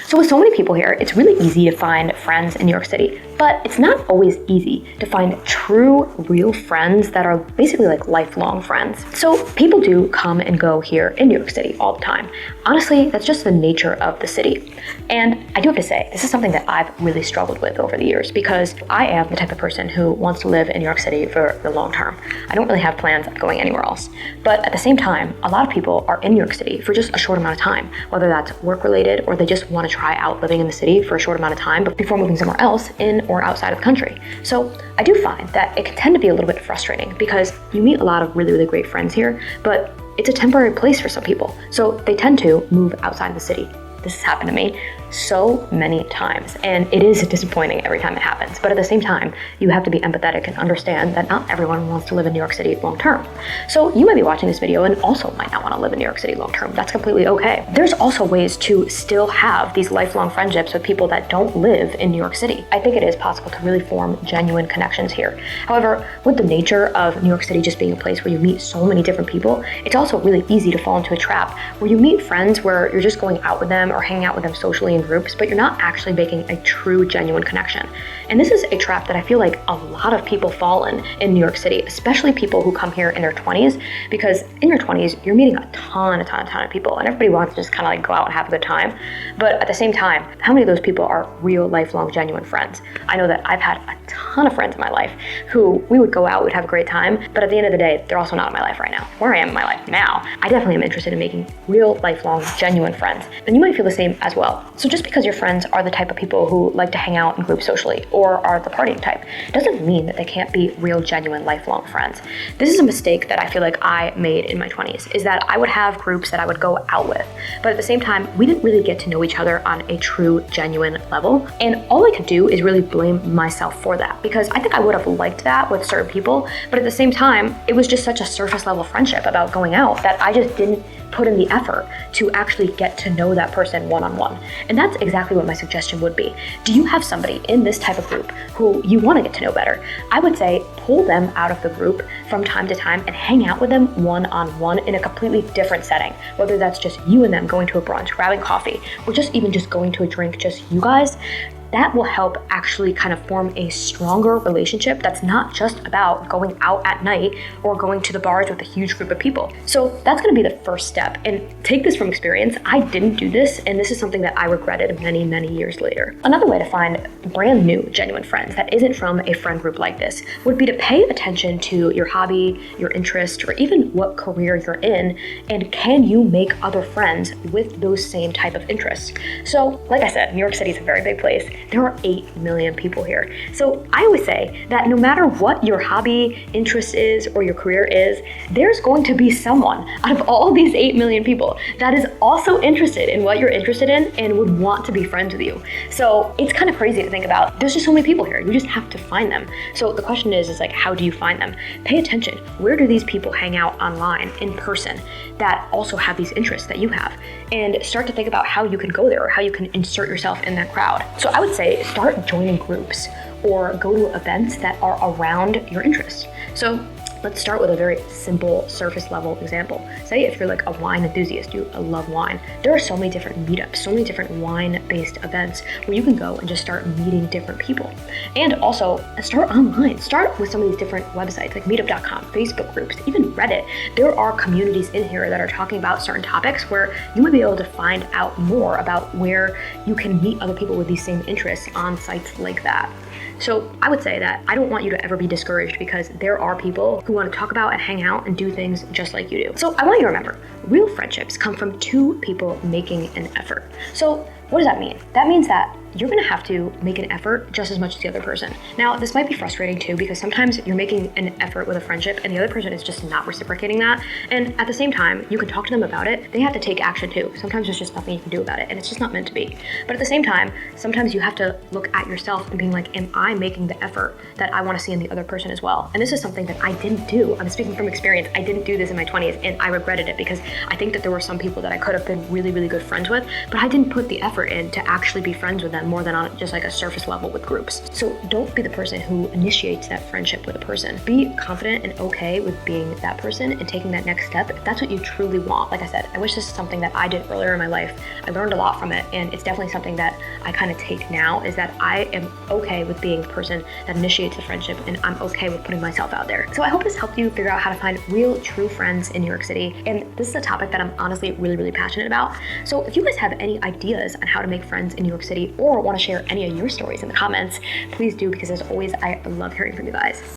So with so many people here, it's really easy to find friends in New York City, but it's not always easy to find true, real friends that are basically like lifelong friends. So people do come and go here in New York City all the time. Honestly, that's just the nature of the city. And I do have to say, this is something that I've really struggled with over the years because I am the type of person who wants to live in New York City for the long term. I don't really have plans of going anywhere else. But at the same time, a lot of people are in New York City for just a short amount of time, whether that's work related or they just want to try out living in the city for a short amount of time before moving somewhere else in or outside of the country. So I do find that it can tend to be a little bit frustrating because you meet a lot of really, really great friends here, but it's a temporary place for some people. So they tend to move outside of the city. This has happened to me so many times, and it is disappointing every time it happens. But at the same time, you have to be empathetic and understand that not everyone wants to live in New York City long term. So you might be watching this video and also might not want to live in New York City long term. That's completely okay. There's also ways to still have these lifelong friendships with people that don't live in New York City. I think it is possible to really form genuine connections here. However, with the nature of New York City just being a place where you meet so many different people, it's also really easy to fall into a trap where you meet friends where you're just going out with them or hanging out with them socially in groups, but you're not actually making a true, genuine connection. And this is a trap that I feel like a lot of people fall in New York City, especially people who come here in their 20s, because in your 20s, you're meeting a ton of people, and everybody wants to just kind of like go out and have a good time. But at the same time, how many of those people are real, lifelong, genuine friends? I know that I've had a ton of friends in my life who we would go out, we'd have a great time, but at the end of the day, they're also not in my life right now. Where I am in my life now, I definitely am interested in making real, lifelong, genuine friends. And you might feel the same as well. So just because your friends are the type of people who like to hang out in groups socially or are the partying type, doesn't mean that they can't be real, genuine, lifelong friends. This is a mistake that I feel like I made in my 20s, is that I would have groups that I would go out with, but at the same time, we didn't really get to know each other on a true, genuine level. And all I could do is really blame myself for that, because I think I would have liked that with certain people, but at the same time, it was just such a surface level friendship about going out that I just didn't put in the effort to actually get to know that person one-on-one. And that's exactly what my suggestion would be. Do you have somebody in this type of group who you want to get to know better? I would say pull them out of the group from time to time and hang out with them one-on-one in a completely different setting, whether that's just you and them going to a brunch, grabbing coffee, or just even just going to a drink, just you guys. That will help actually kind of form a stronger relationship that's not just about going out at night or going to the bars with a huge group of people. So that's going to be the first step. And take this from experience. I didn't do this, and this is something that I regretted many, many years later. Another way to find brand new, genuine friends that isn't from a friend group like this would be to pay attention to your hobby, your interest, or even what career you're in, and can you make other friends with those same type of interests? So, like I said, New York City is a very big place. There are 8 million people here. So I always say that no matter what your hobby, interest is, or your career is, there's going to be someone out of all these 8 million people that is also interested in what you're interested in and would want to be friends with you. So it's kind of crazy to think about. There's just so many people here. You just have to find them. So the question is like, how do you find them? Pay attention. Where do these people hang out online, in person, that also have these interests that you have? And start to think about how you can go there or how you can insert yourself in that crowd. So I would say start joining groups or go to events that are around your interests. So let's start with a very simple surface level example. Say if you're like a wine enthusiast, you love wine. There are so many different meetups, so many different wine-based events where you can go and just start meeting different people. And also start online. Start with some of these different websites like meetup.com, Facebook groups, even Reddit. There are communities in here that are talking about certain topics where you would be able to find out more about where you can meet other people with these same interests on sites like that. So I would say that I don't want you to ever be discouraged because there are people who want to talk about and hang out and do things just like you do. So I want you to remember, real friendships come from 2 people making an effort. So what does that mean? That means that you're gonna have to make an effort just as much as the other person. Now, this might be frustrating too, because sometimes you're making an effort with a friendship and the other person is just not reciprocating that. And at the same time, you can talk to them about it. They have to take action too. Sometimes there's just nothing you can do about it and it's just not meant to be. But at the same time, sometimes you have to look at yourself and being like, am I making the effort that I wanna see in the other person as well? And this is something that I didn't do. I'm speaking from experience. I didn't do this in my 20s and I regretted it because I think that there were some people that I could have been really, really good friends with, but I didn't put the effort in to actually be friends with them them more than on just like a surface level with groups. So don't be the person who initiates that friendship with a person. Be confident and okay with being that person and taking that next step if that's what you truly want. Like I said, I wish this is something that I did earlier in my life. I learned a lot from it, and it's definitely something that I kind of take now, is that I am okay with being the person that initiates the friendship, and I'm okay with putting myself out there. So I hope this helped you figure out how to find real, true friends in New York City. And this is a topic that I'm honestly really passionate about. So if you guys have any ideas on how to make friends in New York City or want to share any of your stories in the comments, please do, because as always, I love hearing from you guys.